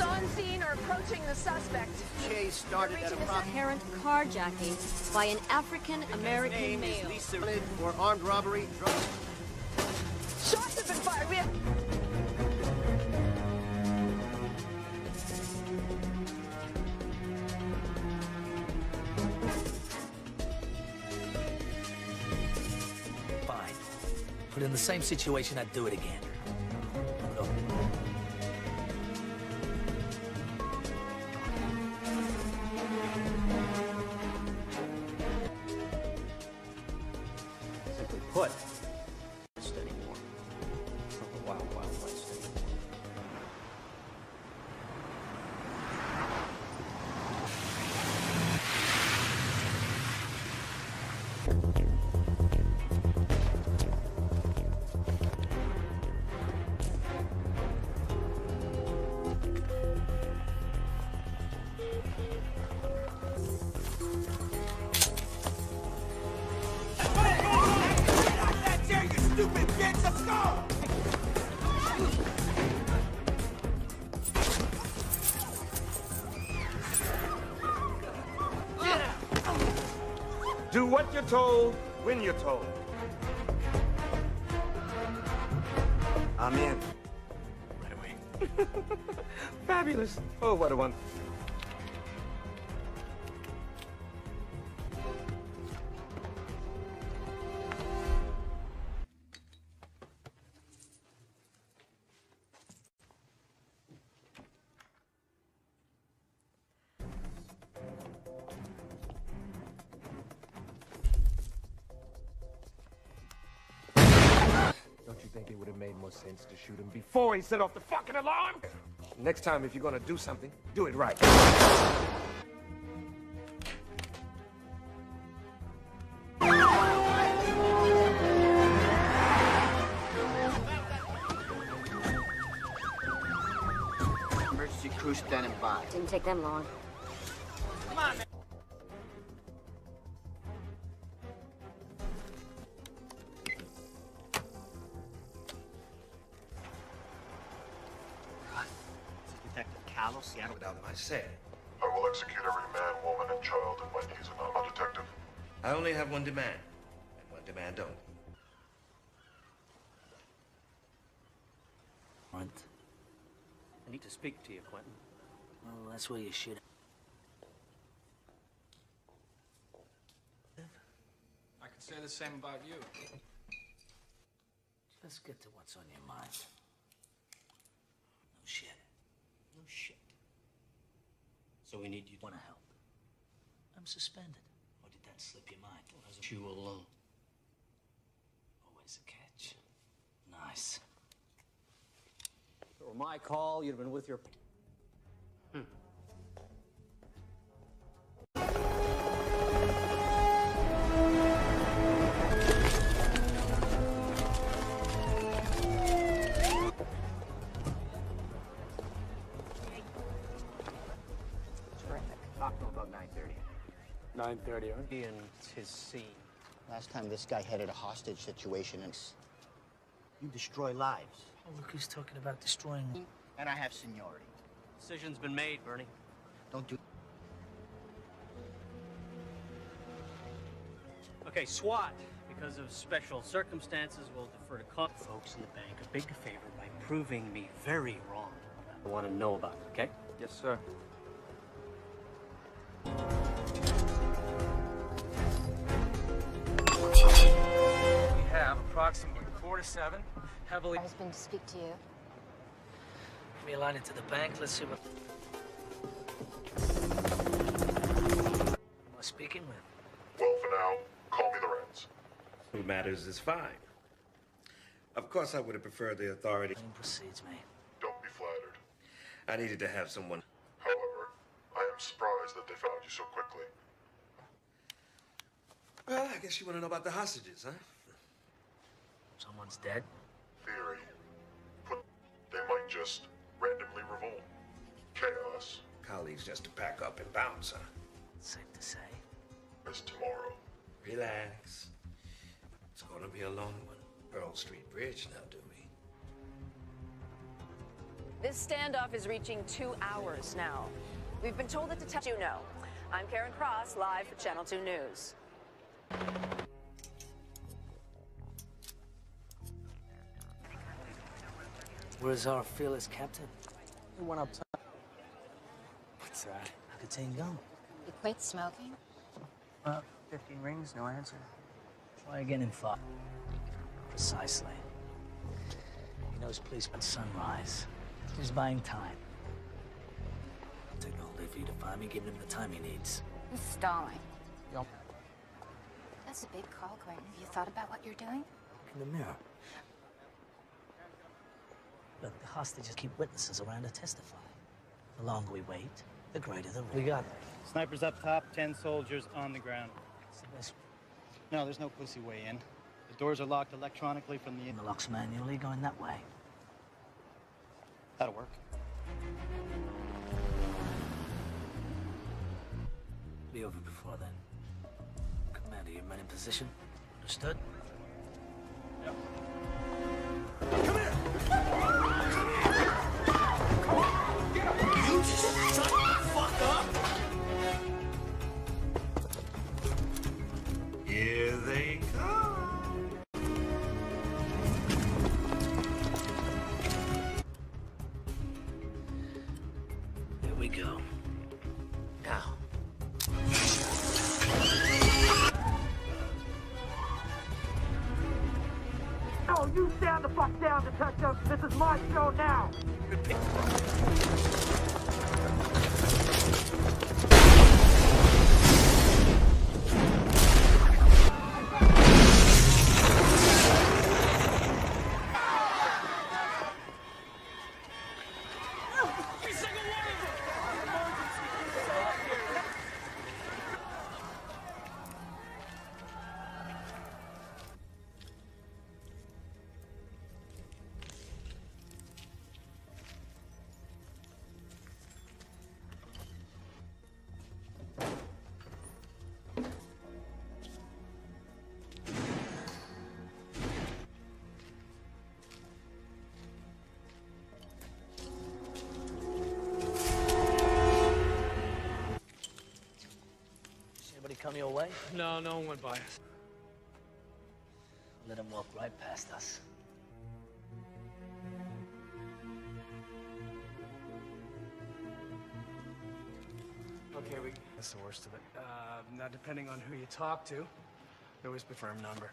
on scene or approaching the suspect. Chase started at apparent carjacking by an African-American male. For armed robbery, drug. Shots have been fired. We have... Fine. But in the same situation, I'd do it again. Look. Simply put, anymore. Not the Wild Wild West anymore. Do what you're told, when you're told. I'm in. Right away. Fabulous. Oh, what a one. Don't you think it would have made more sense to shoot him before he set off the fucking alarm? Next time, if you're gonna do something, do it right. Emergency crew standing by. Didn't take them long. Come on, man. Detective Callow, Seattle. Without my say. I will execute every man, woman, and child in my knees, and I'm a detective. I only have one demand, and one demand only. What? I need to speak to you, Quentin. Well, that's where you should. I could say the same about you. Let's get to what's on your mind. No shit. No shit. So we need you to Want to help? I'm suspended. Or did that slip your mind? you alone. Always a catch. Nice. If it were my call, you'd have been with your... Talk to him about 9:30. 9:30, huh? He and his scene. Last time this guy headed a hostage situation, and you destroy lives. Oh, look who's talking about destroying... And I have seniority. Decision's been made, Bernie. Don't do... Okay, SWAT. Because of special circumstances, we'll defer to folks in the bank a big favor by proving me very wrong. I want to know about it, okay? Yes, sir. We have approximately 4 to 7 heavily... Husband to speak to you. Give me a line into the bank. Let's see what... Who am I speaking with? Well, for now, call me the Reds. Who matters is fine. Of course, I would have preferred the authority. Claim proceeds, mate. Don't be flattered. I needed to have someone. However, I am surprised that they found you so quickly. Well, I guess you want to know about the hostages, huh? Someone's dead? Theory. They might just randomly revolt. Chaos Colleagues just to pack up and bounce, huh? Safe to say. is tomorrow. Relax. It's gonna be a long one. Pearl Street Bridge now, do we? This standoff is reaching 2 hours now. We've been told that detectives you know. I'm Karen Cross, live for Channel 2 News. Where's our fearless captain? We went up top. What's that? How could Ting go? You quit smoking? 15 rings, no answer. Try again in 5. Precisely. He knows police at sunrise. He's buying time. Take the whole day for you to find me, giving him the time he needs. He's stalling. Yep. That's a big call, Quentin. Have you thought about what you're doing? Look in the mirror. Look, the hostages keep witnesses around to testify. The longer we wait, the greater the risk. We got it. Snipers up top, 10 soldiers on the ground. It's the best. No, there's no pussy way in. The doors are locked electronically from the... The lock's manually going that way. That'll work. Be over before then. Commander, your men in position? Understood? Yep. You shut the fuck up! Here they come. Here we go. Now. Oh, you stand the fuck down, detective. This is my show now. Come your way? No, no one went by us. Let him walk right past us. Okay, that's the worst of it. Now, depending on who you talk to, there was a firm number.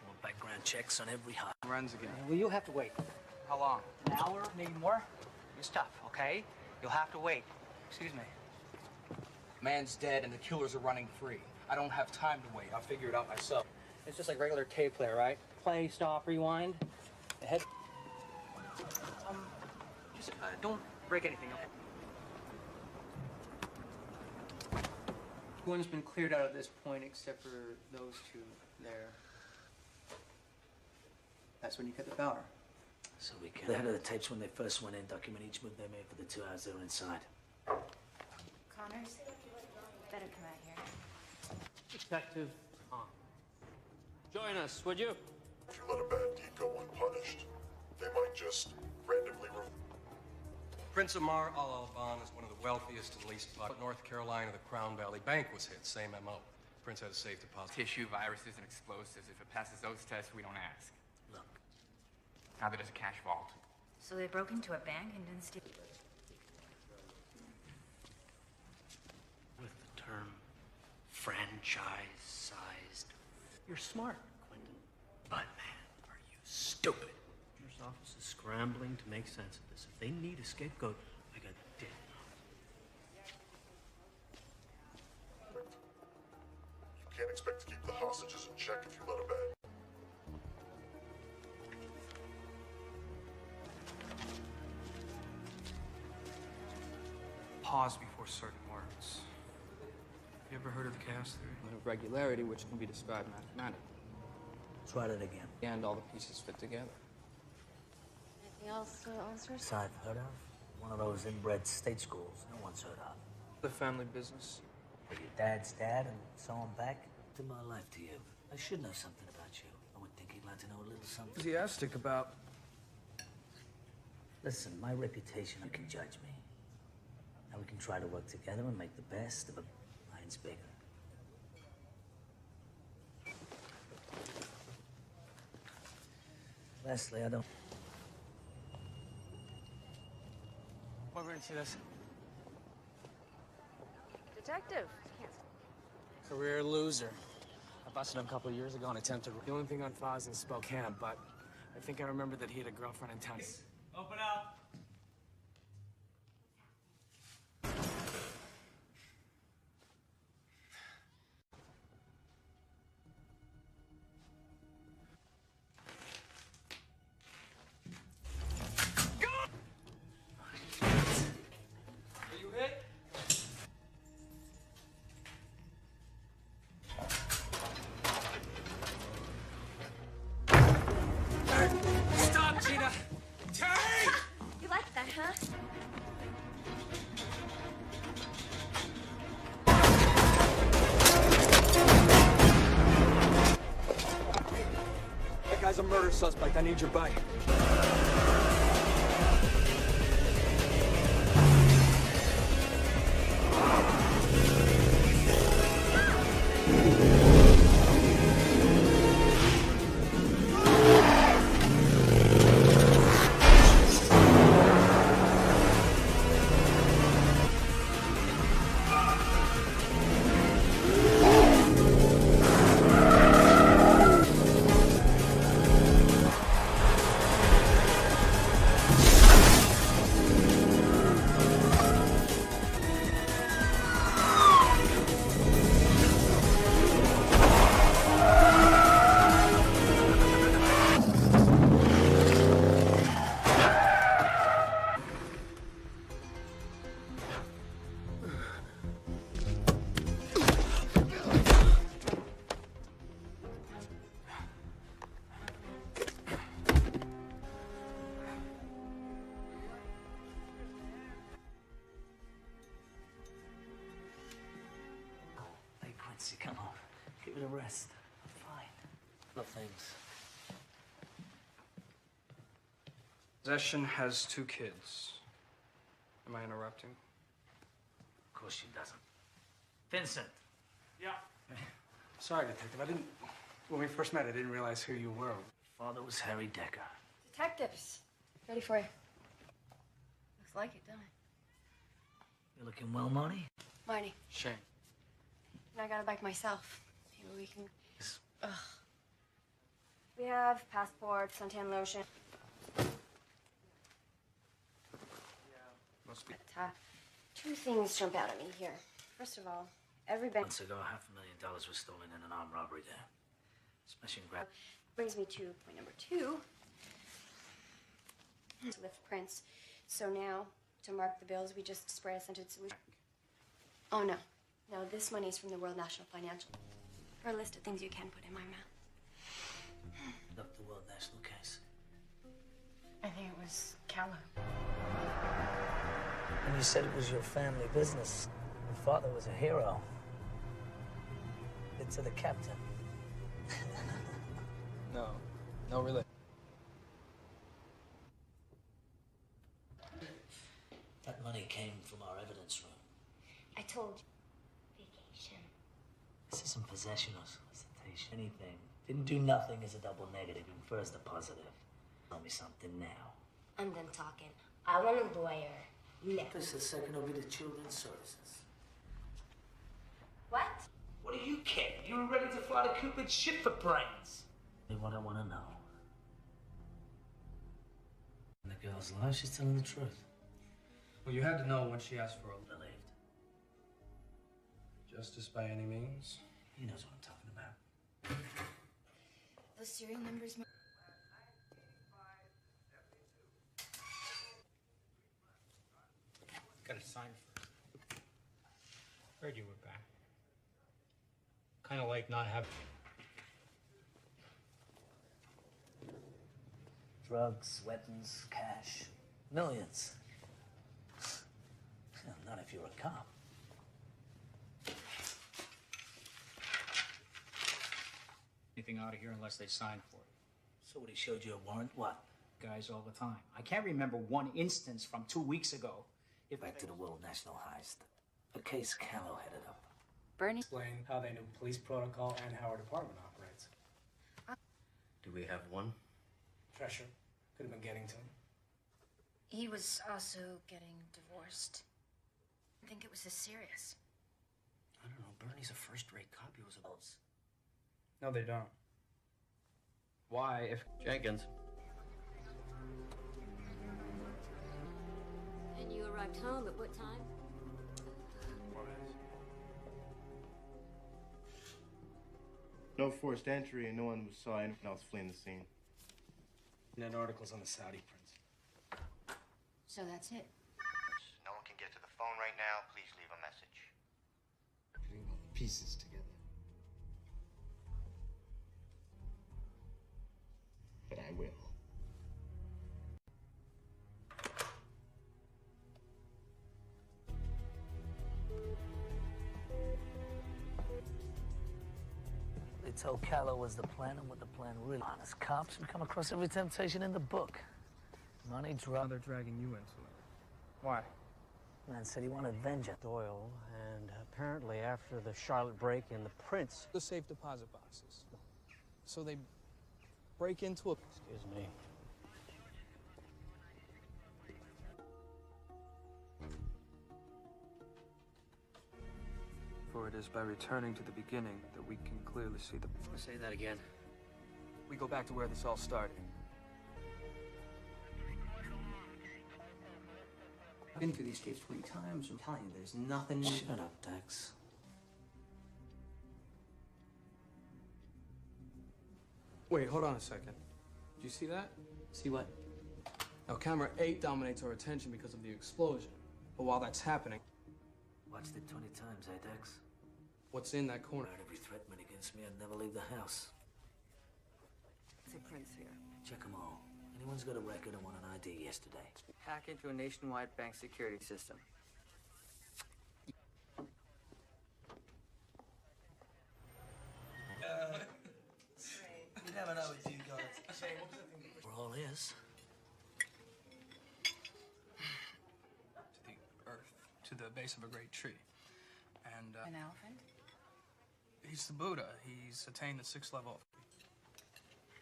More background checks on every hot. Runs again. Well, you'll have to wait. How long? An hour, maybe more. It's tough, okay? You'll have to wait. Excuse me. Man's dead and the killers are running free. I don't have time to wait. I'll figure it out myself. It's just like regular tape player, right? Play, stop, rewind. Ahead. Just don't break anything, okay? Everyone's been cleared out at this point except for those two there. That's when you cut the power. So we can. The head of the tapes when they first went in, document each move they made for the 2 hours they were inside. Connors, better come out here. Detective Tom. Join us, would you? If you let a bad deed go unpunished, they might just randomly Prince Amar Al-Alban is one of the wealthiest and least popular. North Carolina, the Crown Valley Bank was hit, same MO. Prince had a safe deposit. Tissue, viruses, and explosives. If it passes those tests, we don't ask. Look. Now that it's a cash vault. So they broke into a bank and didn't steal. With the term franchise-sized. You're smart, Quentin. But man, are you stupid. Your office is scrambling to make sense of this. If they need a scapegoat, I got dead. You can't expect to keep the hostages in check if you let a bad. Pause before certain words. You ever heard of the chaos theory? Of regularity, which can be described mathematically. Try that again. And all the pieces fit together. Anything else, officers? Side heard of? One of those inbred state schools no one's heard of. The family business. But your dad's dad and so on back? To my life to you. I should know something about you. I would think you'd like to know a little something. Enthusiastic about Listen, my reputation, you can judge me. Now we can try to work together and make the best of a mine's bigger. Leslie, I don't... We're going to see this. Detective. Career loser. I busted him a couple of years ago and attempted... The only thing on file is in Spokane, but I think I remember that he had a girlfriend in town. Open up. Stop, Gina! Terry! You like that, huh? That guy's a murder suspect. I need your body. Hey, Quincy, come on. Give it a rest. I'm fine. No things. Possession has 2 kids. Am I interrupting? Of course she doesn't. Vincent. Yeah. Sorry, Detective. I didn't... When we first met, I didn't realize who you were. Father was Harry Decker. Detectives. Ready for you. Looks like it, don't it? You're looking well, Marty? Marty. Shane. And I got a bike myself. Maybe we can... Ugh. We have passports, suntan lotion. Must be... But, 2 things jump out at me here. First of all, every bank... Months ago, $500,000 was stolen in an armed robbery there. Smash and grab. Brings me to point number 2. To lift prints. So now, to mark the bills, we just spray a scented solution. Oh, no. No, this money is from the World National Financial. For a list of things you can put in my mouth. Up the World National case. I think it was Calla. And you said it was your family business. Your father was a hero. It's to the captain. No. No, really. That money came from our evidence room. I told you. Vacation. This isn't possession or solicitation. Anything. Didn't do nothing is a double negative. Infers the positive. Tell me something now. I'm done talking. I want a lawyer. No. Just a second, will be the Children's Services. What? What do you care? You were ready to fly to Cupid's ship for brains. What I want to know. In the girl's life, she's telling the truth. Well, you had to know when she asked for a... Believed. Justice by any means? He knows what I'm talking about. Those serial numbers... Got to sign first. Heard you were back. Kind of like not having... Drugs, weapons, cash. Millions. Not if you're a cop. anything out of here unless they sign for it. So what, he showed you a warrant? What? guys all the time. I can't remember one instance from 2 weeks ago. Back to the World National Heist. A case Callow headed up. Bernie? Explain how they knew police protocol and how our department operates. Do we have one? Pressure. Could have been getting to him. He was also getting divorced. I think it was this serious. I don't know. Bernie's a first-rate cop. He was a boss. No, they don't. Why, if... Jenkins. And you arrived home at what time? No forced entry, and no one saw anything else fleeing the scene. Net articles on the Saudi prince. So that's it. No one can get to the phone right now. Please leave a message. Putting all the pieces together. But I will. They told Callow was the plan and what the plan really was. Honest cops, we come across every temptation in the book. Money, drugs. They're dragging you into it. Why? Man said he wanted vengeance. Doyle, and apparently after the Charlotte break-in, the prince... The safe deposit boxes. So they break into a... Excuse me. For it is by returning to the beginning that we can clearly see the... Say that again. We go back to where this all started. I've been through these tapes 20 times. I'm telling you, there's nothing... Shut up, Dex. Wait, hold on a second. Did you see that? See what? Now, camera 8 dominates our attention because of the explosion. But while that's happening... Watched it 20 times, eh, Dex? What's in that corner? Every threat made against me, I'd never leave the house. It's a prince here. Check them all. Anyone's got a record and want an ID yesterday. Hack into a nationwide bank security system. You never know with you guys. We're all ears. To the earth, to the base of a great tree. And, An elephant? he's the Buddha. He's attained the 6th level.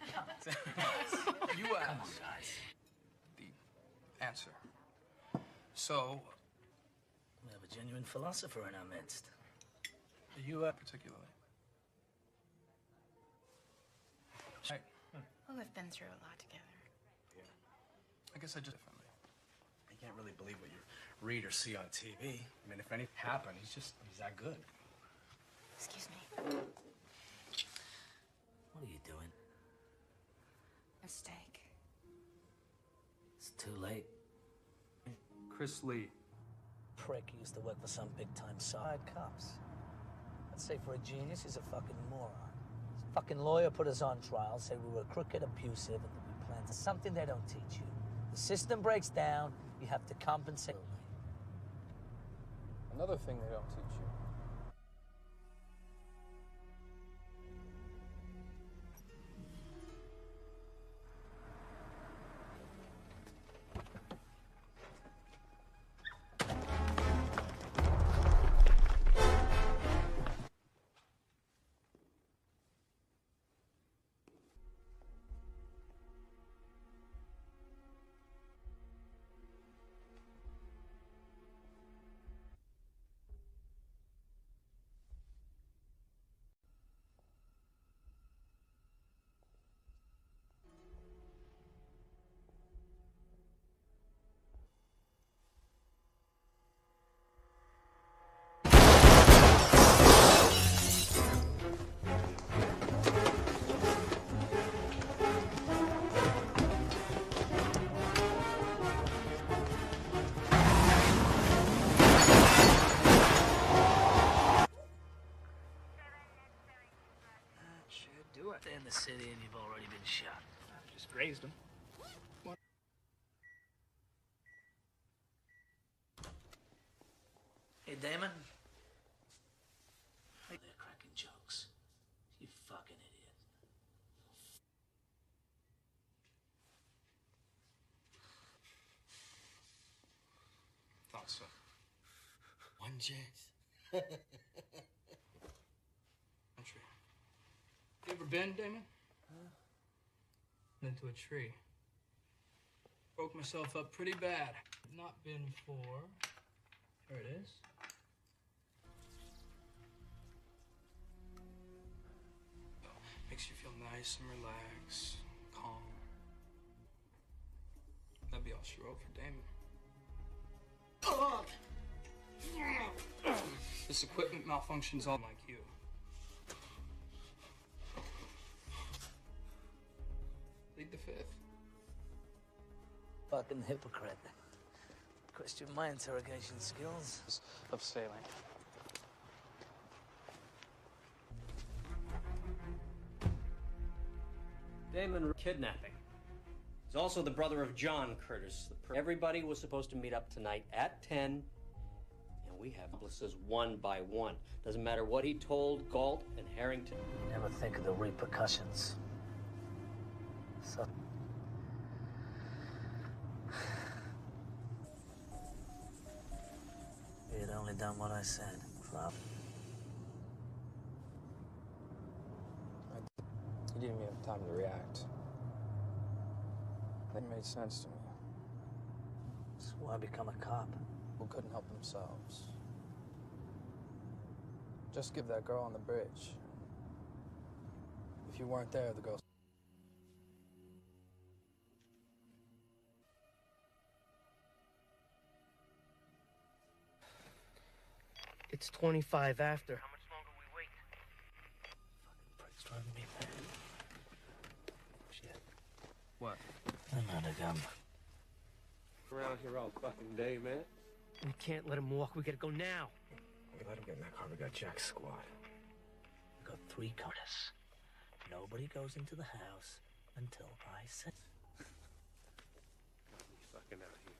You asked. Come on, guys. The answer. So... We have a genuine philosopher in our midst. You, particularly. Right. Well, we've been through a lot together. Yeah. I guess I just differently. You can't really believe what you read or see on TV. I mean, if anything happened, he's that good. Excuse me. What are you doing? A steak. It's too late. Chris Lee. Prick used to work for some big-time side cops. I'd say for a genius, he's a fucking moron. His fucking lawyer put us on trial, said we were crooked, abusive, and that we planned to something they don't teach you. The system breaks down, you have to compensate. Another thing they don't teach you. They're in the city and you've already been shot. Just grazed him. Hey, Damon. They're cracking jokes. You fucking idiot. son. One chance. Tree. You ever been, Damon? Been to a tree. Broke myself up pretty bad. Not been for. There it is. Makes you feel nice and relaxed, calm. That'd be all she wrote for Damon. This equipment malfunctions all like you. Plead the fifth. Fucking hypocrite. Question my interrogation skills. Of sailing. Damon kidnapping. He's also the brother of John Curtis. Everybody was supposed to meet up tonight at 10, and we have accomplices one by one. Doesn't matter what he told Galt and Harrington. You never think of the repercussions. So... If you'd only done what I said, Flop. You didn't even have time to react. That made sense to me. That's why I become a cop. Who couldn't help themselves. Just give that girl on the bridge. If you weren't there, the girl... It's 25 after. How much longer we wait? Fucking prick's driving me mad. Shit. What? I'm out of gum. Around here all fucking day, man. We can't let him walk. We gotta go now. We let him get in that car. We got Jack's squad. We got 3 cars. Nobody goes into the house until I say. Fucking out here.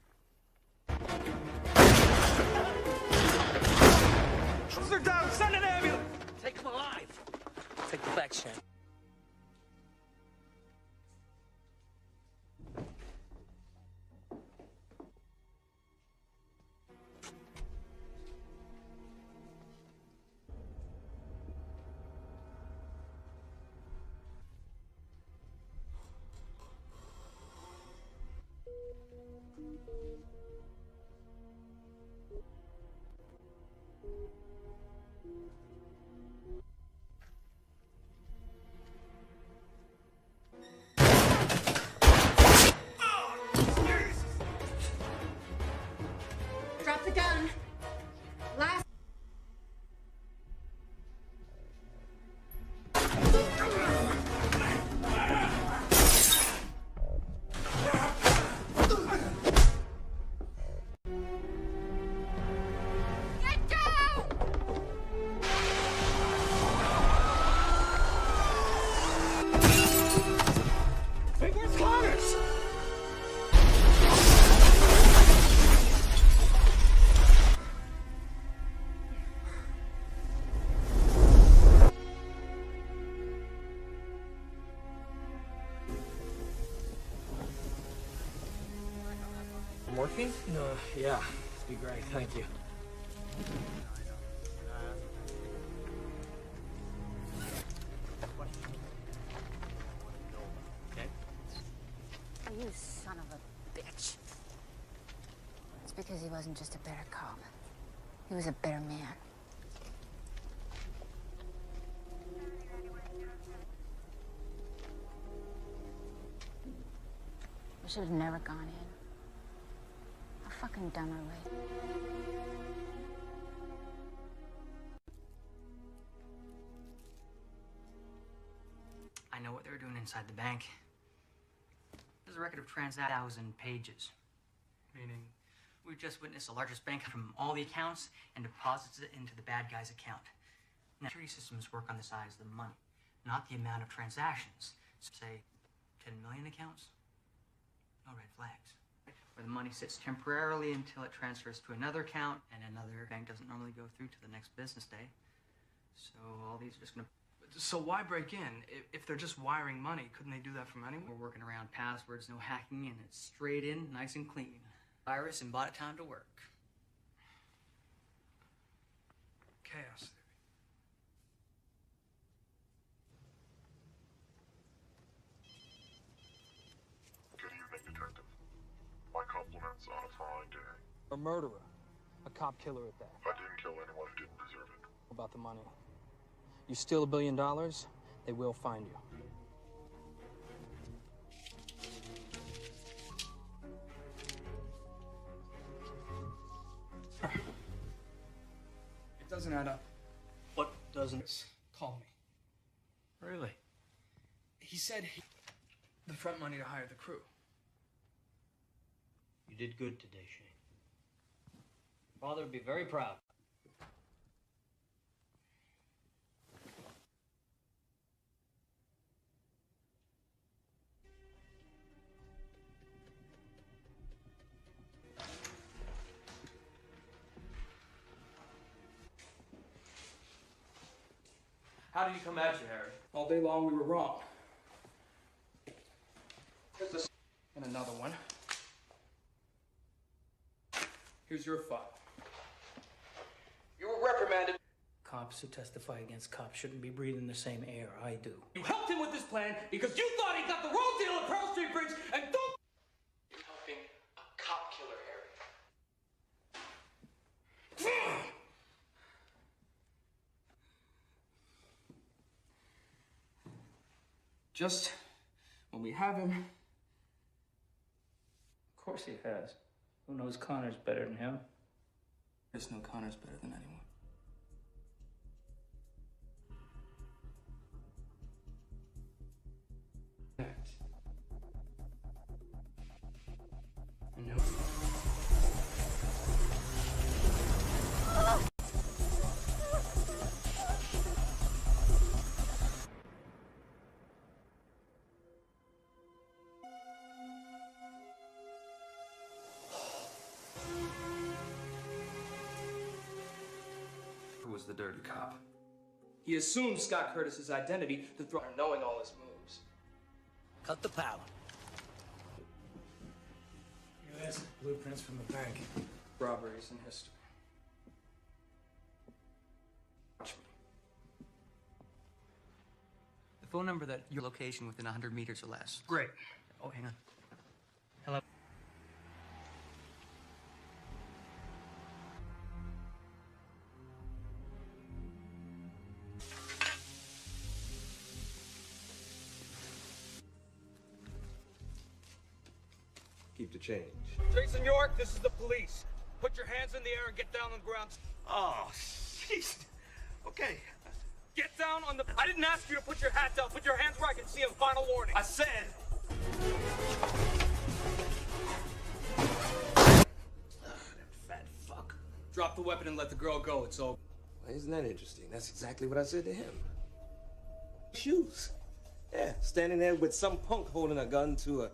They're down! Send an ambulance! Take them alive! Take the back, Shane. Drop the gun. Last. Get down! Hey, where's Connors? Morphine? Yeah. Be great, thank you. Okay? You son of a bitch. It's because he wasn't just a better cop. He was a better man. We should have never gone in. How fucking dumb are we? I know what they were doing inside the bank. There's a record of 1,000 pages. Meaning, we just witnessed the largest bank from all the accounts and deposits it into the bad guy's account. Now, security systems work on the size of the money, not the amount of transactions. So, say, 10 million accounts? No red flags. Where the money sits temporarily until it transfers to another account, and another bank doesn't normally go through to the next business day. So all these are just gonna... So why break in? If they're just wiring money, couldn't they do that from anywhere? We're working around passwords, no hacking, and it's straight in, nice and clean. Virus and bought it time to work. chaos theory. Good evening, Detective. My compliments on a fine day. A murderer. A cop killer at that. I didn't kill anyone who didn't deserve it. About the money. You steal $1 billion, they will find you. It doesn't add up. What doesn't? Call me. Really? He said the front money to hire the crew. You did good today, Shane. Father would be very proud. How did he come at you, Harry? All day long we were wrong. Here's this. And another one. Here's your file. You were reprimanded. Cops who testify against cops shouldn't be breathing the same air I do. You helped him with this plan because you thought he got the wrong deal at Pearl Street Bridge and don't... You're helping a cop killer, Harry. Just when we have him... Of course he has. Who knows Connor's better than him? There's no Connor's better than anyone. I know. Who was the dirty cop? He assumed Scott Curtis's identity to throw knowing all his moves. Cut the power. Here it is. Blueprints from the bank. Robberies in history. Watch me. The phone number that your location within 100 meters or less. Great. Oh, hang on. Hello. Keep the change. Jason York, this is the police. Put your hands in the air and get down on the ground. Oh, jeez. Okay. Get down on the... I didn't ask you to put your hat down. Put your hands where I can see them. Final warning. I said... That fat fuck. Drop the weapon and let the girl go. It's over. Well, isn't that interesting? That's exactly what I said to him. Shoes. Yeah, standing there with some punk holding a gun to a...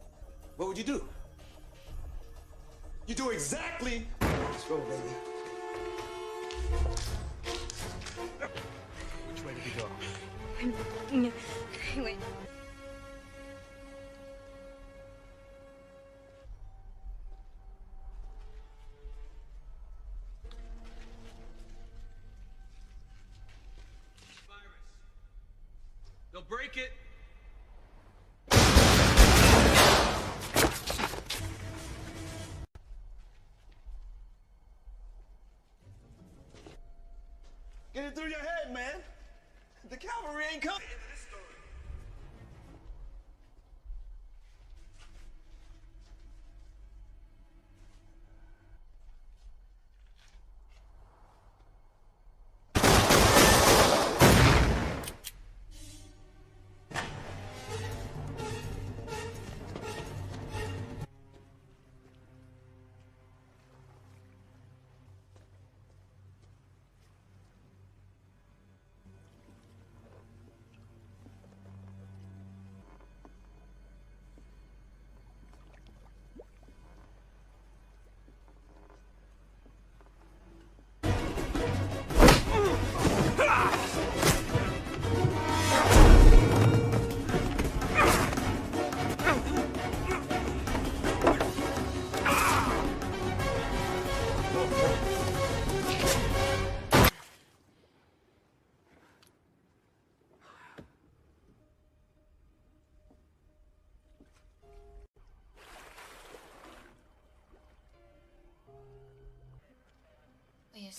What would you do? You do exactly... Let's roll, baby. Which way did he go? Wait. They'll break it. Get it through your head, man. The cavalry ain't coming.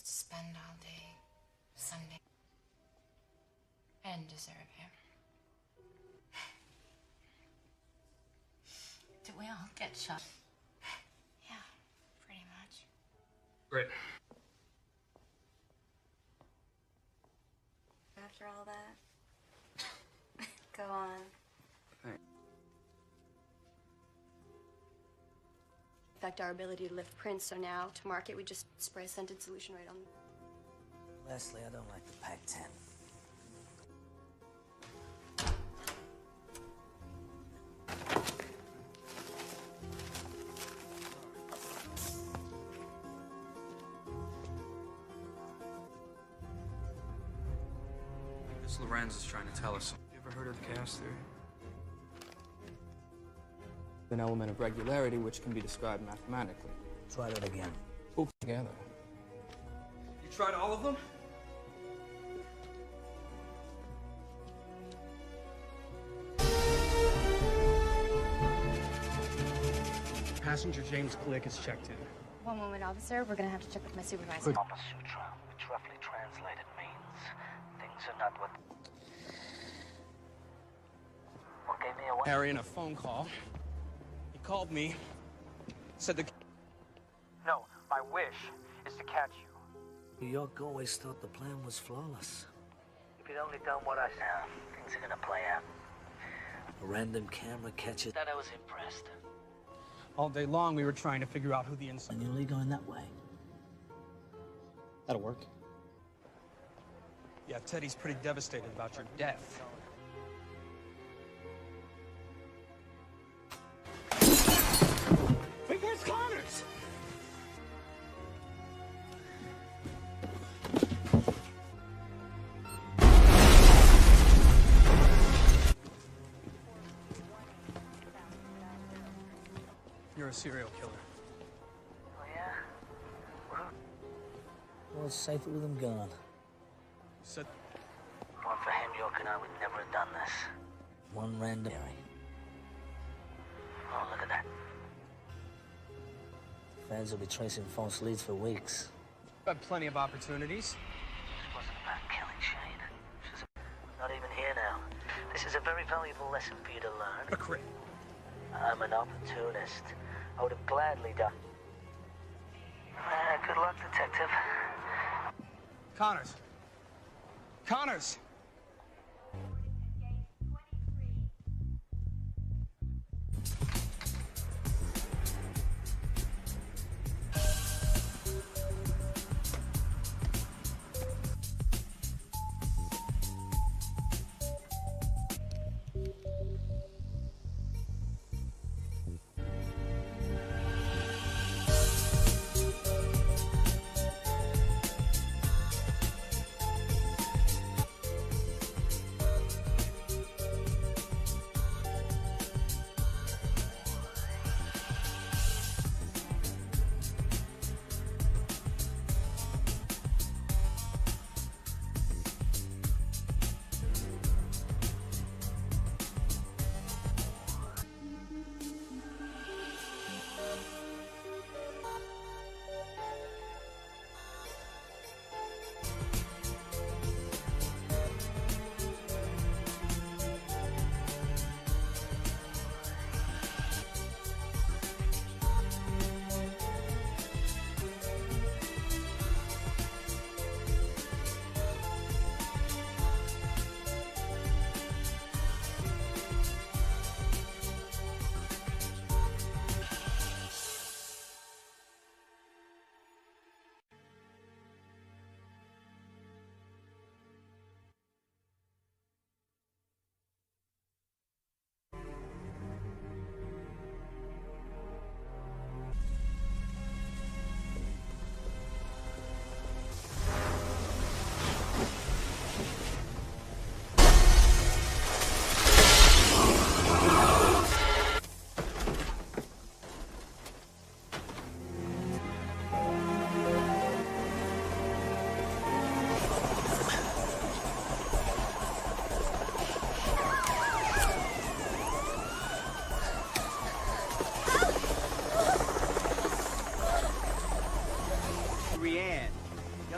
just to spend all day Sunday. I didn't deserve him. Did we all get shot? Yeah, pretty much. Great. After all that, go on. Affect our ability to lift prints, so now to market we just spray a scented solution right on. Leslie, I don't like the Pac-10. This Lorenz is trying to tell us. You ever heard of the chaos theory? An element of regularity which can be described mathematically. Try that again. Pull together. You tried all of them? Passenger James Click is checked in. One moment, officer. We're gonna have to check with my supervisor. Quick. Kama Sutra, which roughly translated means things are not what gave me away. Harry in a phone call. He called me, said the... No, my wish is to catch you. New York always thought the plan was flawless. If you'd only done what I said, things are gonna play out. A random camera catches. That I was impressed. All day long, we were trying to figure out who the inside... And you're only going that way. That'll work. Yeah, Teddy's pretty devastated about your death. Wait, where's Connors? You're a serial killer. Oh, yeah? Well, it's safer with him gone. Said... One for him, York and I would never have done this. One random... Oh, look at that. Fans will be tracing false leads for weeks. I've had plenty of opportunities. This wasn't about killing Shane. She's not even here now. This is a very valuable lesson for you to learn. A crit. I'm an opportunist. I would have gladly done. Good luck, detective. Connors. Connors!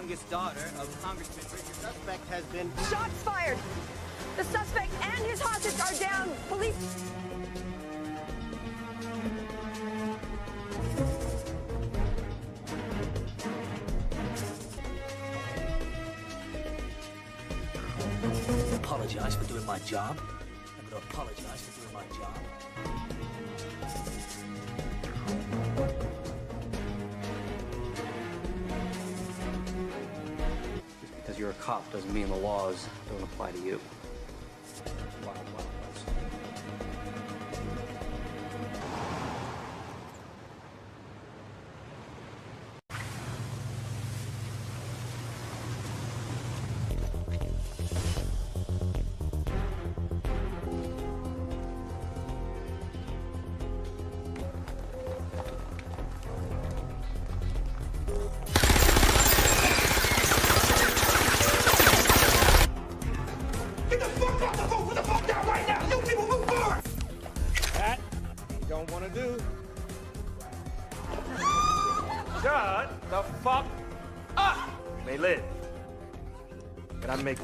youngest daughter of Congressman Richard. The suspect has been... Shots fired! The suspect and his hostage are down. Police... Apologize for doing my job. I'm gonna apologize for doing my job. Just because you're a cop doesn't mean the laws don't apply to you.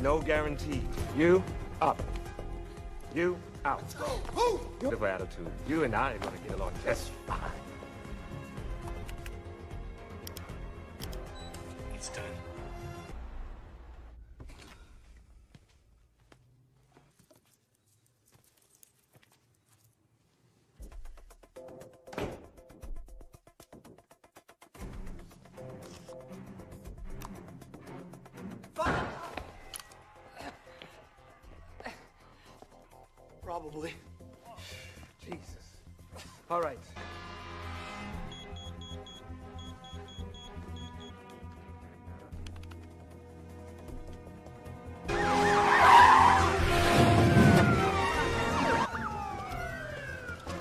No guarantee. You up. You out. Good attitude. You and I are gonna get along just fine. It's done. Probably. Jesus. All right. I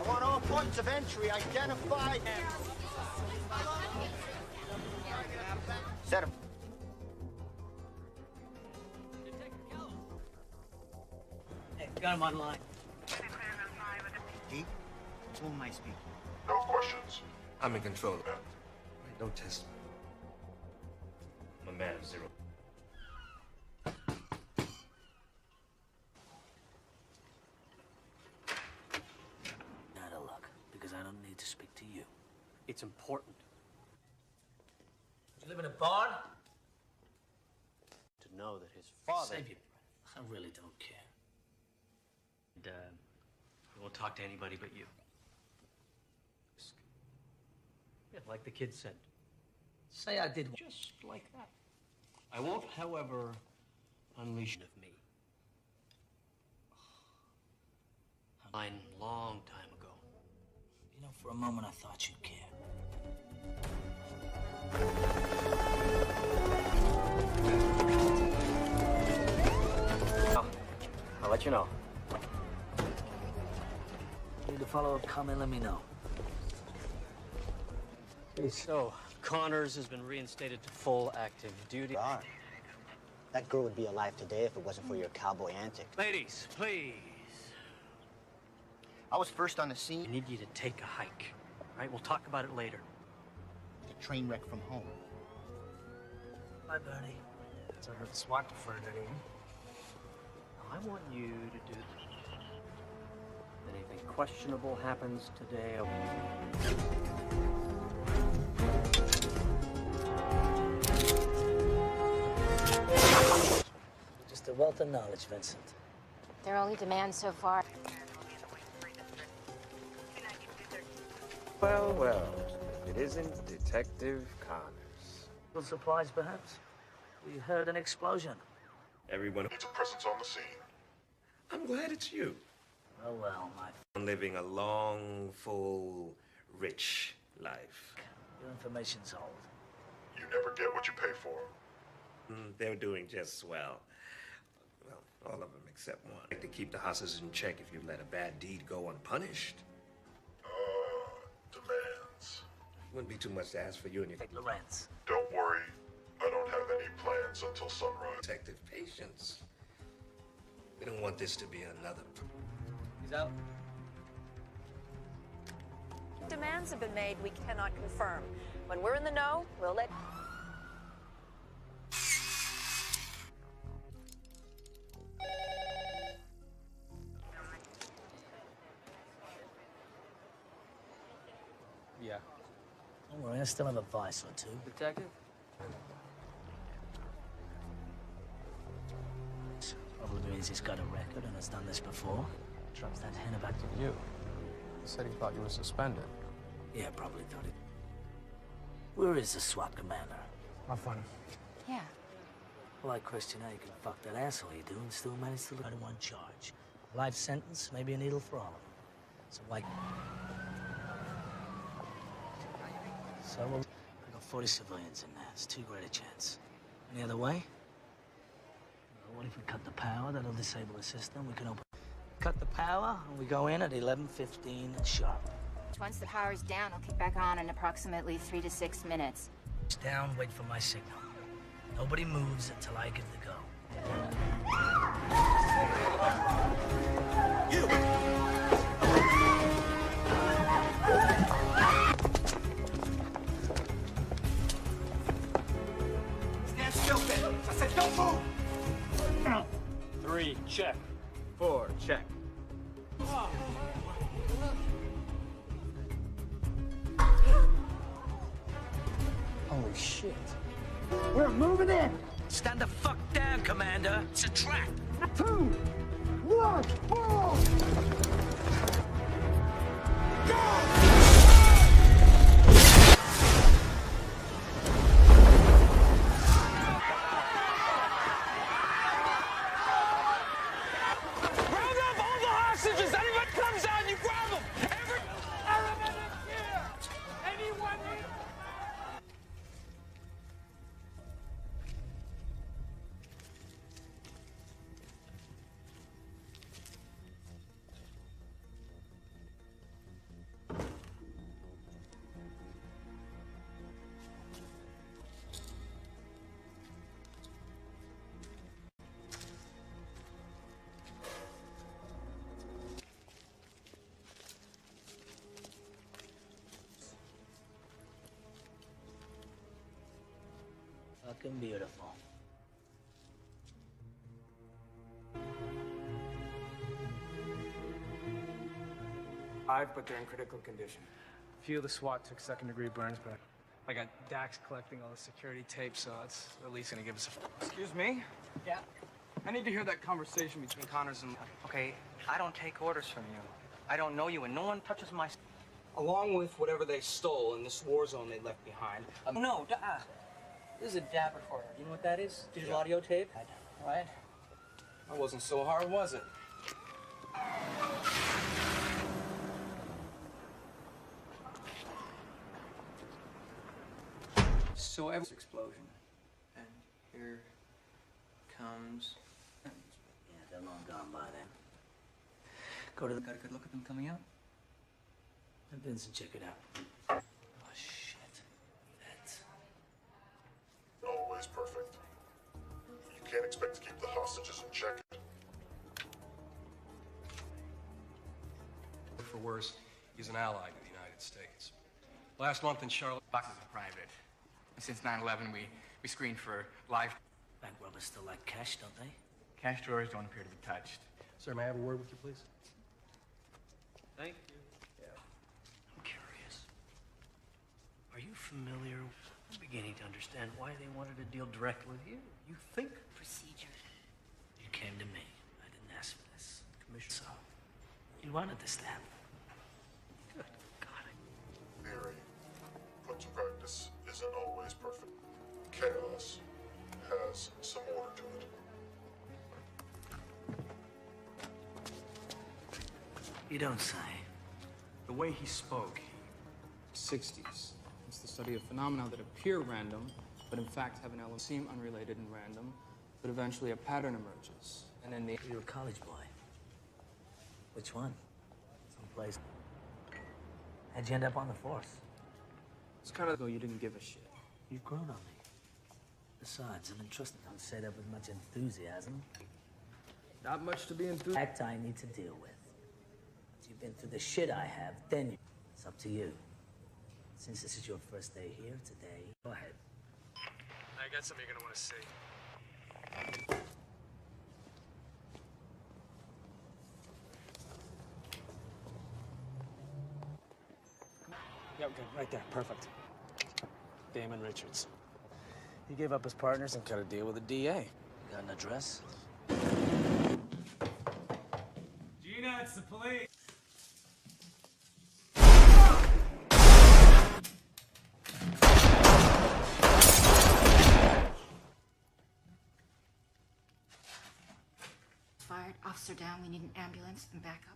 want all points of entry identified. Set him. Hey, got him online. G, who am I speaking? No questions. I'm in control. Don't test me. I'm a man of zero. Not a luck, because I don't need to speak to you. It's important. You live in a barn? To know that his father... Save your breath. I really don't care. And, he won't talk to anybody but you. Yeah, like the kid said. Say I did. Just like that. I won't, however, unleash of me. Mine long time ago. You know, for a moment I thought you'd care. I'll let you know. Need a follow-up comment, let me know. Hey, so, Connors has been reinstated to full active duty. God. That girl would be alive today if it wasn't for your cowboy antics. Ladies, please. I was first on the scene. I need you to take a hike. All right, we'll talk about it later. The train wreck from home. Bye, Bernie. So I heard the SWAT deferred anything. I want you to do this. If anything questionable happens today, Just a wealth of knowledge, Vincent. Their only demand so far. Well, well. It isn't Detective Connors. Well, supplies, perhaps? We heard an explosion. Everyone Needs a presence on the scene. I'm glad it's you. Oh, well, my... I'm living a long, full, rich life. Your information's old. You never get what you pay for. They're doing just swell. Well, all of them except one. Like to keep the hosses in check if you let a bad deed go unpunished. Demands. Wouldn't be too much to ask for you and your... Lorenz. Don't worry. I don't have any plans until sunrise. Detective patience. We don't want this to be another... He's out. Demands have been made we cannot confirm. When we're in the know, we'll let... Don't worry, I still have a vice or two. Detective? Probably means he's got a record and has done this before. Drops that hint about You. He said he thought you were suspended. Yeah, probably thought it. Where is the SWAT commander? Have fun. Yeah. Well, I question how you can fuck that asshole you do and still manage to look at one charge. Life sentence, maybe a needle for all of them. So why? So we'll... I got 40 civilians in there. It's too great a chance. Any other way? What if we cut the power? That'll disable the system. We can open... Cut the power, and we go in at 11:15 sharp. Once the power's down, I'll kick back on in approximately 3 to 6 minutes. Down, wait for my signal. Nobody moves until I give the go. Stand still, Ben. I said don't move. 3, check. 4, check. Holy shit. We're moving in. Stand the fuck down, Commander. It's a trap. 2, 1, move! Round up all the hostages! Anyone comes out, you grab them! Every element is here! Anyone here? Fucking beautiful. But they're in critical condition. A few of the SWAT took second-degree burns, but I got Dax collecting all the security tape, so it's at least gonna give us a... Excuse me? Yeah? I need to hear that conversation between Connors and... Okay, I don't take orders from you. I don't know you, and no one touches my... Along with whatever they stole in this war zone they left behind. No, this is a DAB recorder. You know what that is? Digital audio tape? Right? That wasn't so hard, was it? So every explosion. And here comes... Yeah, they're long gone by then. Go to the... Got a good look at them coming out? Vincent, check it out. Oh, shit. That's... Always perfect. You can't expect to keep the hostages in check. For worse, he's an ally to the United States. Last month in Charlotte... Boxes are private. Since 9/11, we screened for live... Bank robbers still like cash, don't they? Cash drawers don't appear to be touched. Sir, may I have a word with you, please? Thank you. I'm curious. Are you familiar? I'm beginning to understand why they wanted to deal directly with you. You think Procedure. You came to me. I didn't ask for this. Commissioner. So, you wanted this to happen. Good God. Theory, put to practice, isn't always perfect. Chaos has some order to it. You don't say. The way he spoke, 60s. It's the study of phenomena that appear random, but in fact have an element seem unrelated and random, but eventually a pattern emerges. And then the... You're a college boy. Which one? Someplace. How'd you end up on the force? It's kind of though you didn't give a shit. You've grown on me. Besides, I'm entrusted. Don't say that with much enthusiasm. Not much to be enthused. Fact I need to deal with. Once you've been through the shit I have, then it's up to you. Since this is your first day here today, go ahead. I got something you're gonna want to see. Yeah, good. Right there. Perfect. Damon Richards. He gave up his partners and cut a deal with the DA. You got an address? Gina, it's the police. Fired. Officer down. We need an ambulance and backup.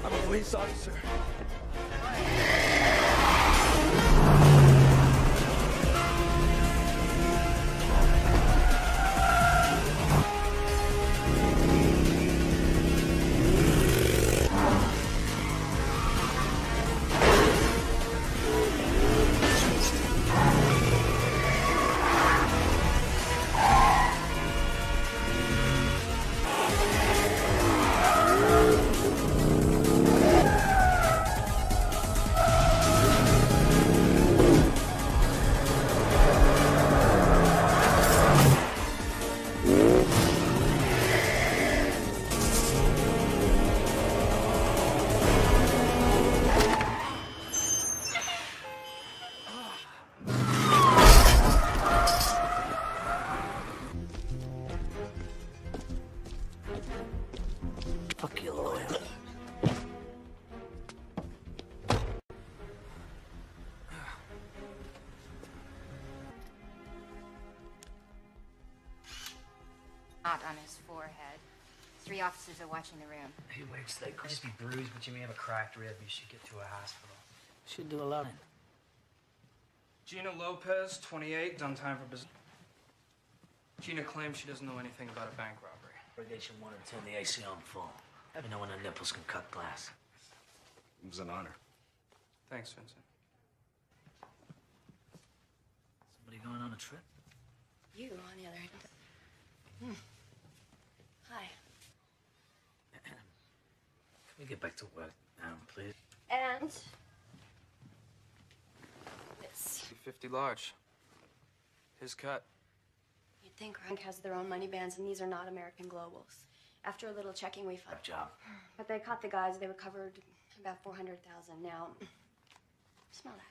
I'm a police officer. Fuck your lawyer. Not on his forehead. 3 officers are watching the room. He wakes, they Could just be bruised, but you may have a cracked rib. You should get to a hospital. should do a lot. Gina Lopez, 28, done time for business. Gina claims she doesn't know anything about a bank robbery. Irrigation 1 and 10, the AC on full. Let me know when the nipples can cut glass. It was an honor. Thanks, Vincent. Somebody going on a trip? You, on the other hand. Hi. Can we get back to work now, please? And this. 50 large. His cut. You'd think Rank has their own money bands, and these are not American globals. After a little checking, we found. Good job. But they caught the guys. They recovered about 400,000. Now, smell that.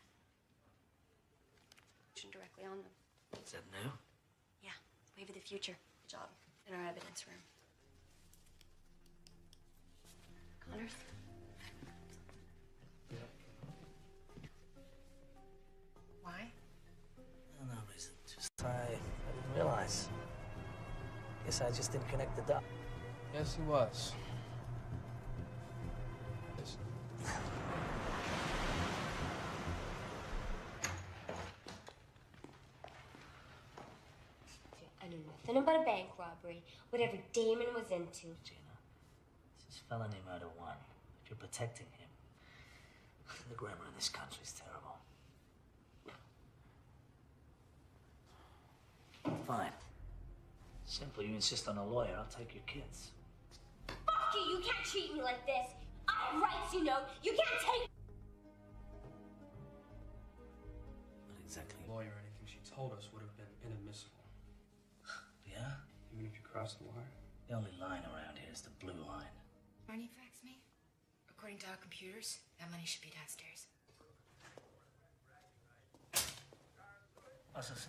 Directly on them. Is that new? Yeah, wave of the future. Good job. In our evidence room. Connors? Why? No reason. Just I didn't realize. Guess I just didn't connect the dots. Yes, he was. Yes. I know nothing about a bank robbery, whatever Damon was into. Gina, this is felony murder 1. If you're protecting him, the grammar in this country is terrible. Fine. Simple. You insist on a lawyer, I'll take your kids. Fuck you! You can't treat me like this! I have rights, you know! You can't take... What exactly? Lawyer, anything she told us would have been inadmissible. Yeah? Even if you crossed the wire? The only line around here is the blue line. Money fax me? According to our computers, that money should be downstairs. What's this?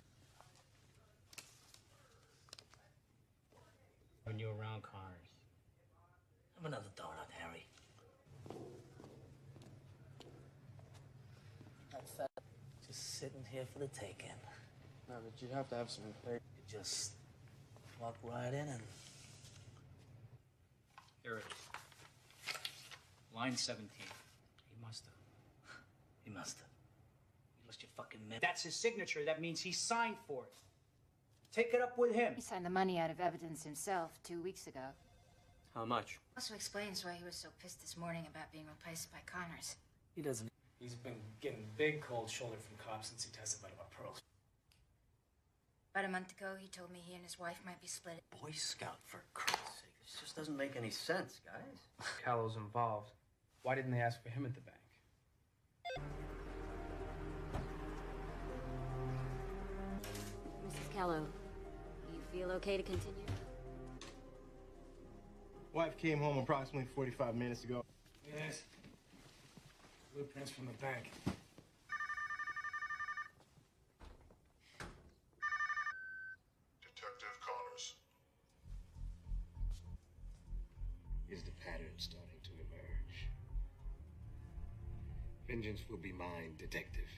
When you around Connors. Have another donut, Harry. That fat just sitting here for the taking. No, but you'd have to have some faith. You just walk right in and... Here it is. Line 17. He must have. He must have. You lost your fucking mind. That's his signature. That means he signed for it. Take it up with him. He signed the money out of evidence himself 2 weeks ago. How much? Also explains why he was so pissed this morning about being replaced by Connors. He doesn't... He's been getting big cold shoulder from cops since he testified about pearls. About a month ago, he told me he and his wife might be split. Boy Scout, for Christ's sake. It's just a doesn't make any sense, guys. Callow's involved. Why didn't they ask for him at the bank? Mrs. Callow, you feel okay to continue? Wife came home approximately 45 minutes ago. Yes. Blueprints from the bank. Detective Connors. Is the pattern starting to emerge? Vengeance will be mine, detective.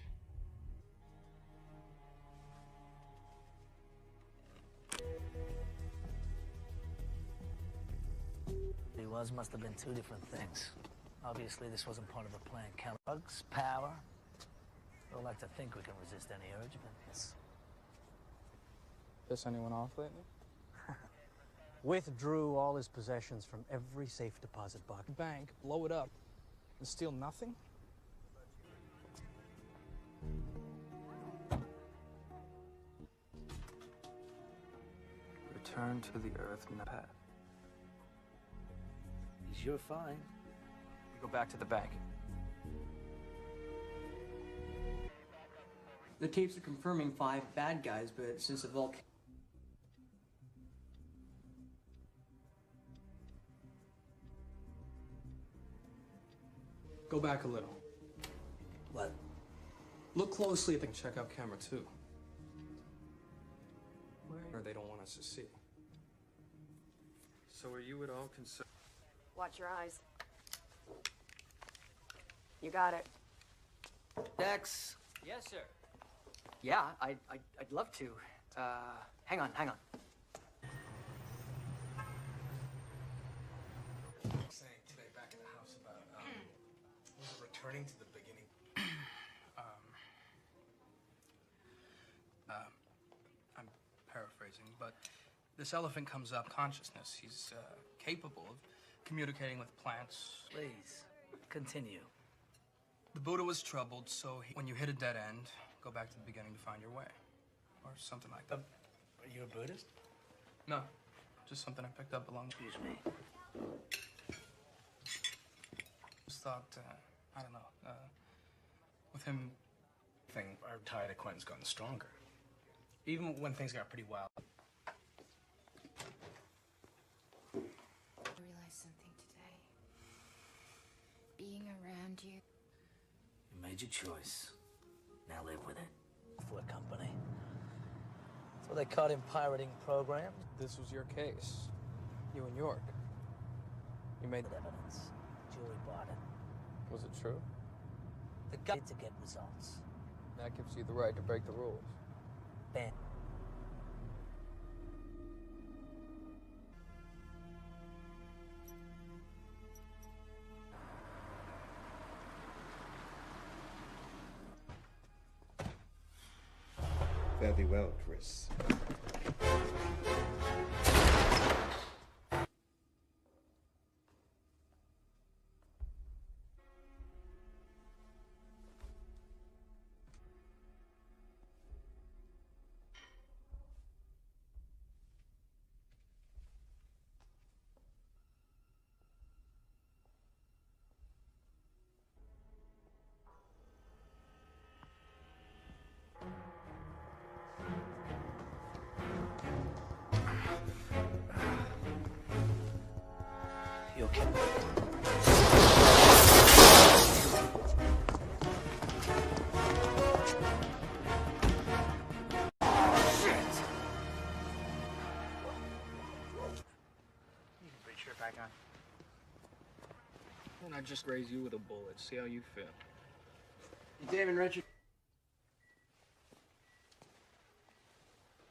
He must have been two different things. Obviously, this wasn't part of the plan. Drugs, power. I don't like to think we can resist any urge, but yes. Piss anyone off lately? Withdrew all his possessions from every safe deposit box. Bank, blow it up, and steal nothing? Return to the earth, Pat. You're fine. We go back to the bank. The tapes are confirming 5 bad guys, but since the Volk... Go back a little. What? Look closely at the... Check out camera 2. Where they don't want us to see. So are you at all concerned? Watch your eyes. You got it. Dex. Yes, sir. Yeah, I'd love to. Hang on. Saying today back in the house about was it returning to the beginning? I'm paraphrasing, but this elephant comes up consciousness. He's capable of communicating with plants. Please, continue. The Buddha was troubled, so when you hit a dead end, go back to the beginning to find your way. Or something like that. Are you a Buddhist? No, just something I picked up along the... Excuse me. Just thought, I don't know, with him, our tie to Quentin's gotten stronger. Even when things got pretty wild. I realized something today. Being around you. You made your choice. Now live with it. For a company. So they caught him pirating programs. This was your case. You and York. You made evidence. Jury bought it. Was it true? The guy to get results. That gives you the right to break the rules. Ben. Fare thee well, Chris. You okay? Back on. And I just raise you with a bullet. See how you feel. Damon, Richard.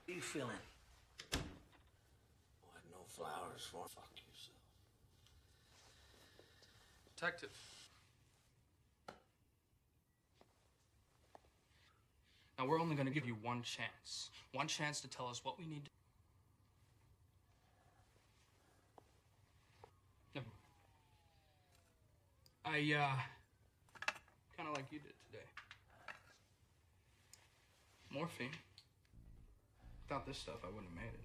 How are you feeling? What, no flowers for? Fuck yourself. Detective. Now, we're only going to give you one chance. One chance to tell us what we need to... I, kind of like you did today. Morphine. Without this stuff, I wouldn't have made it.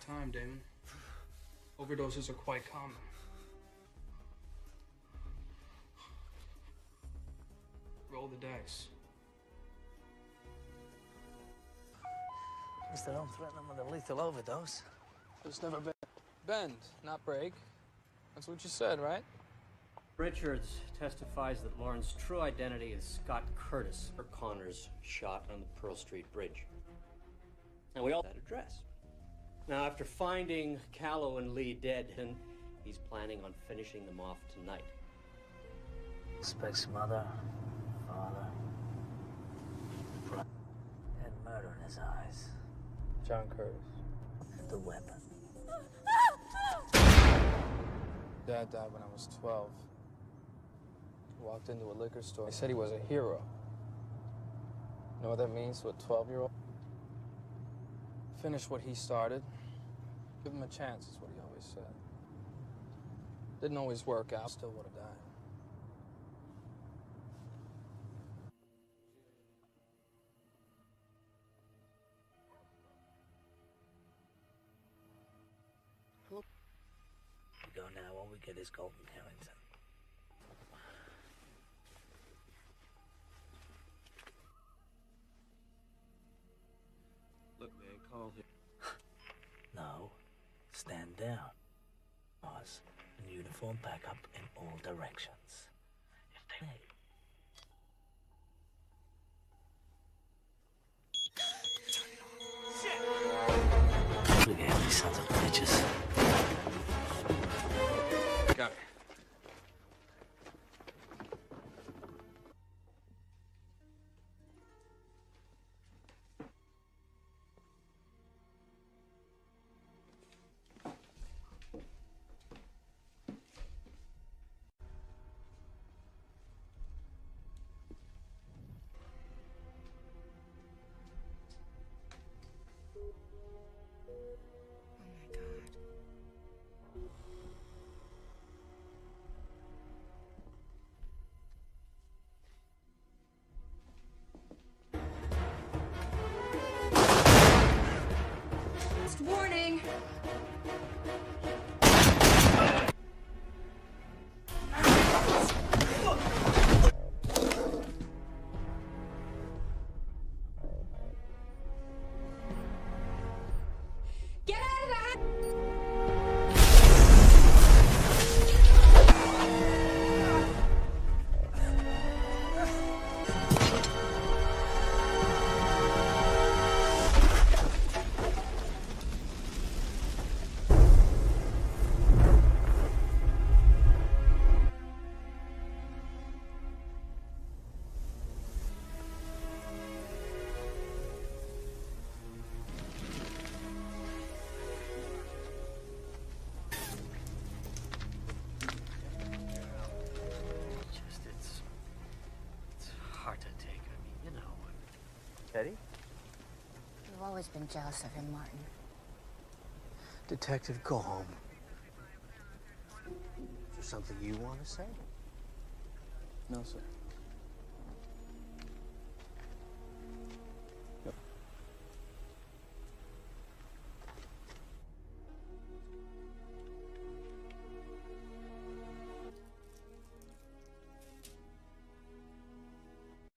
time, Damon. Overdoses are quite common. Roll the dice. At least I don't threaten them with a lethal overdose. There's never been. Bend, not break. That's what you said, right? Richards testifies that Lauren's true identity is Scott Curtis, or Connors shot on the Pearl Street Bridge. And we all have that address. Now, after finding Callow and Lee dead, he's planning on finishing them off tonight. Suspects mother, father, brother, and murder in his eyes. John Curtis. And the weapon. Dad died when I was 12. Walked into a liquor store. He said he was a hero. You know what that means to a 12-year-old? Finish what he started. Give him a chance, is what he always said. Didn't always work out. Still would have died. We go now while we get his golden Harrington. Look, man, call him. No, stand down. Pause and uniform back up in all directions. If they Shit! Look at these sons of bitches. Got it. Warning! Get out of the It's hard to take. I mean, you know. Teddy? You've always been jealous of him, Martin. Detective, go home. Is there something you want to say? No, sir.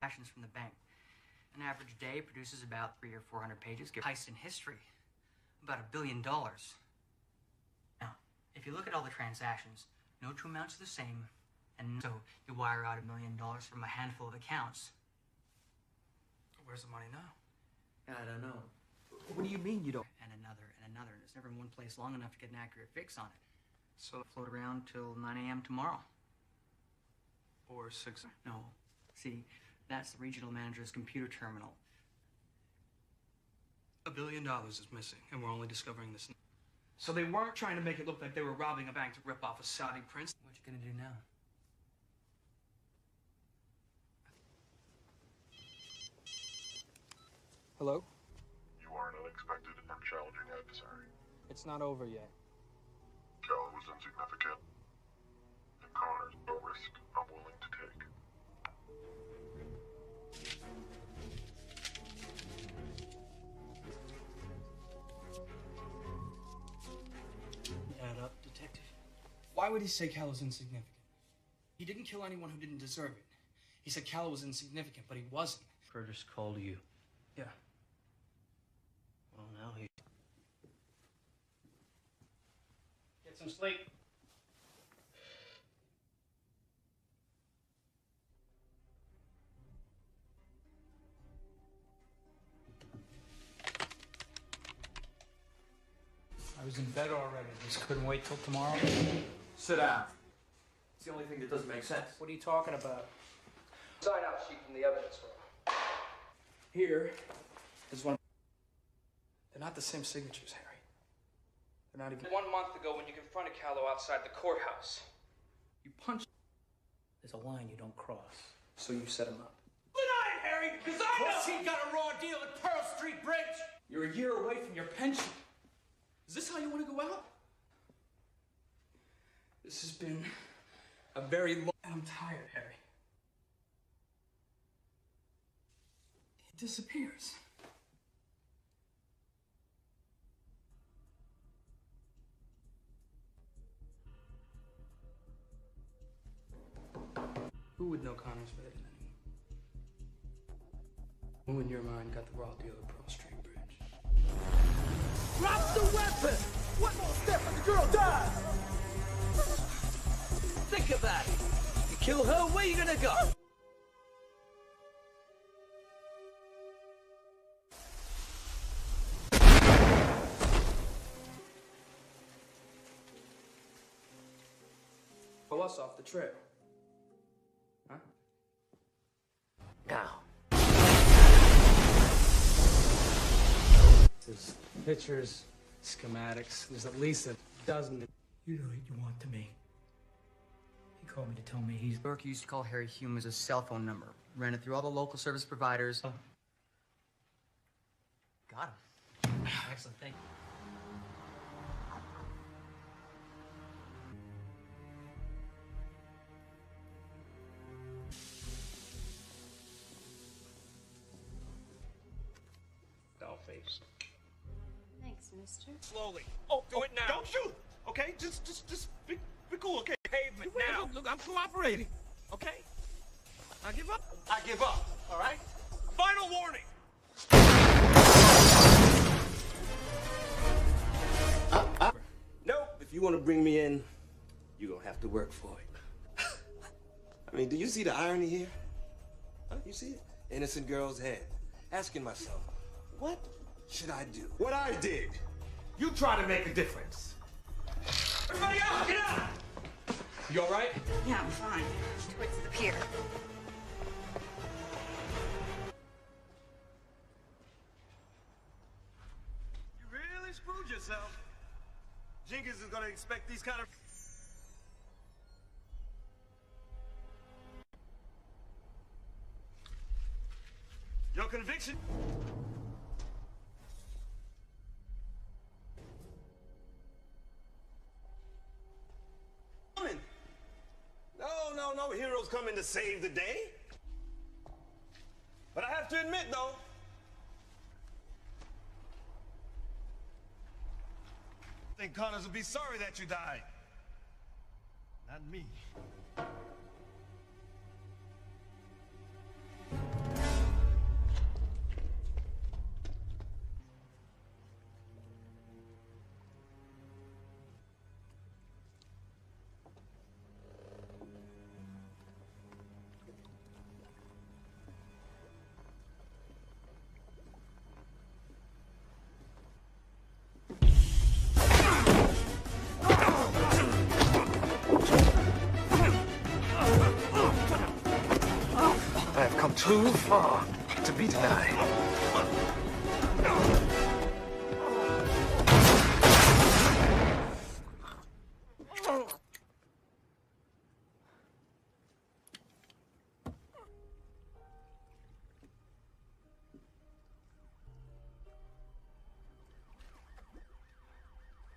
Transactions from the bank. An average day produces about 300 or 400 pages. Heist in history. About $1 billion. Now, if you look at all the transactions, no two amounts are the same, and so you wire out $1 million from a handful of accounts. Where's the money now? I don't know. What do you mean you don't? And another, and another. It's never in one place long enough to get an accurate fix on it. So float around till 9 a.m. tomorrow. Or 6. No. See, that's the regional manager's computer terminal. $1 billion is missing, and we're only discovering this. So they weren't trying to make it look like they were robbing a bank to rip off a Saudi prince. What you gonna do now? Hello? You are an unexpected and challenging adversary. It's not over yet. Cal was insignificant, and Connor's no risk I'm willing to take. would he say Cal was insignificant? He didn't kill anyone who didn't deserve it. He said Cal was insignificant, but he wasn't. Curtis called you. Yeah. Well, now he... Get some sleep. I was in bed already. Just couldn't wait till tomorrow. Sit down. It's the only thing that doesn't make sense. What are you talking about? Sign out sheet from the evidence room. Here is one. They're not the same signatures, Harry. They're not even... 1 month ago when you confronted Callow outside the courthouse. You punched... There's a line you don't cross. So you set him up. Deny it, Harry, because I know he got a raw deal at Pearl Street Bridge. You're a year away from your pension. Is this how you want to go out? This has been a very long... I'm tired, Harry. He disappears. Who would know Connor's better than anyone? Who in your mind got the raw deal at Pearl Street Bridge? Drop the weapon! One more step and the girl dies! Think about it. You kill her, where you gonna go? Pull us off the trail. Huh? Now. There's pictures, schematics. There's at least a dozen. You know what you want to me. He called me to tell me he's... York used to call Harry Hume as a cell phone number. Ran it through all the local service providers. Got him. Excellent, thank you. Dollface. Thanks, mister. Slowly. Oh, do it now. Don't shoot. Okay, just be cool. Okay. Pavement now. Look, I'm cooperating. Okay. I give up. I give up. All right. Final warning. Nope. If you want to bring me in, you're gonna have to work for it. I mean, do you see the irony here? Huh? You see it? Innocent girl's head. Asking myself, what should I do? What I did. You try to make a difference. Everybody out! Get out! You all right? Yeah, I'm fine. Towards the pier. You really screwed yourself. Jenkins is gonna expect these kind of... Your conviction? No heroes coming to save the day. But I have to admit, though, I think Connors will be sorry that you died. Not me. I have come too far to be denied.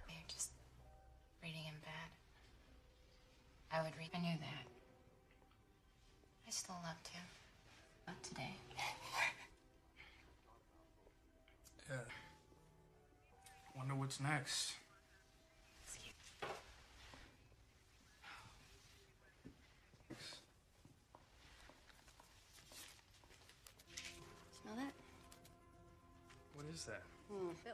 You're just reading him bad. I would read. I knew that. I still loved him. Not today. Yeah. Wonder what's next. Who's that? Phil.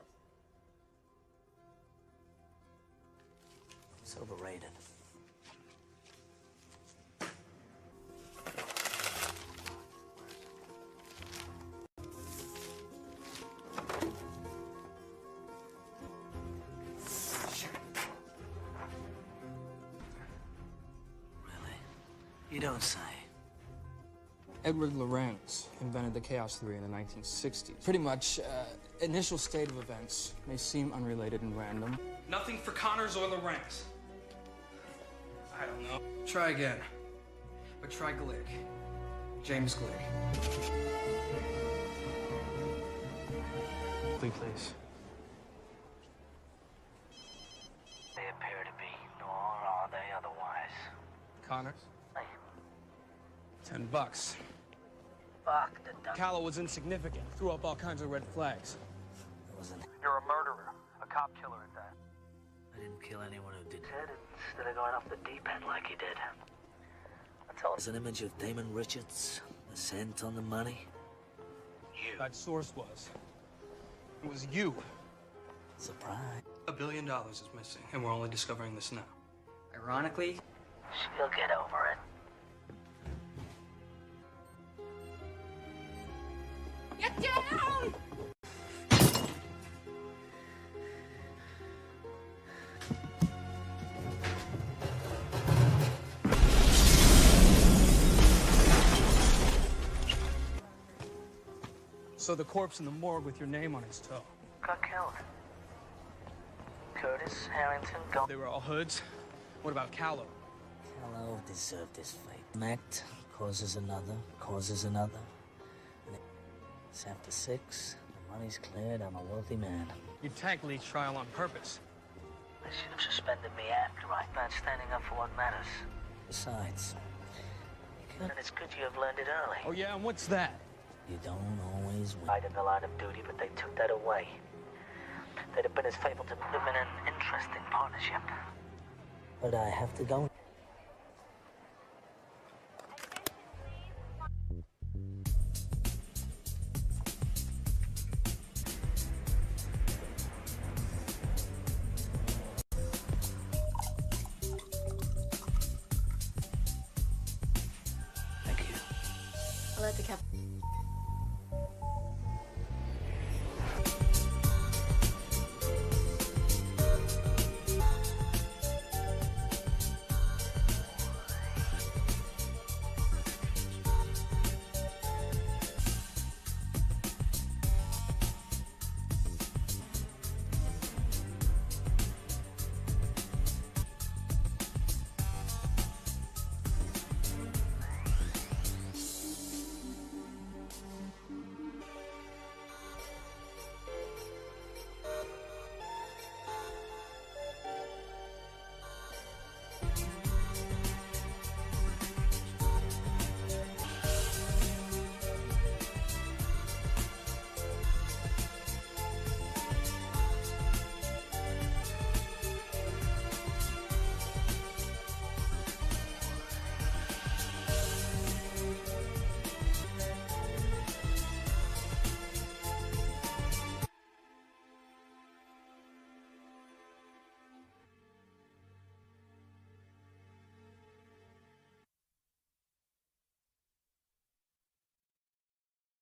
It's overrated. You don't say. Edward Lorenz invented the chaos theory in the 1960s. Pretty much, initial state of events may seem unrelated and random. Nothing for Connors or Lorenz. I don't know. Try again. But try Glick. James Glick. Please. They appear to be, nor are they otherwise. Connors? $10. Fuck the duck. Callow was insignificant. Threw up all kinds of red flags. You're a murderer. A cop killer at that. I didn't kill anyone who did it. Instead of going off the deep end like he did. There's an image of Damon Richards, the scent on the money. You. That source was. It was you. Surprise. $1 billion is missing, and we're only discovering this now. Ironically, she'll get over it. Get down! So the corpse in the morgue with your name on his toe. Got killed. Curtis, Harrington, Gold. They were all hoods. What about Callow? Callow deserved his fate. An act causes another, causes another. And it's after 6, the money's cleared, I'm a wealthy man. You tanked Lee's trial on purpose. They should have suspended me after I not standing up for what matters. Besides, and it's good you have learned it early. Oh yeah, and what's that? You don't always win. Right in the line of duty, but they took that away. They'd have been as faithful to would have been an interesting partnership. But I have to go. I'll let the captain.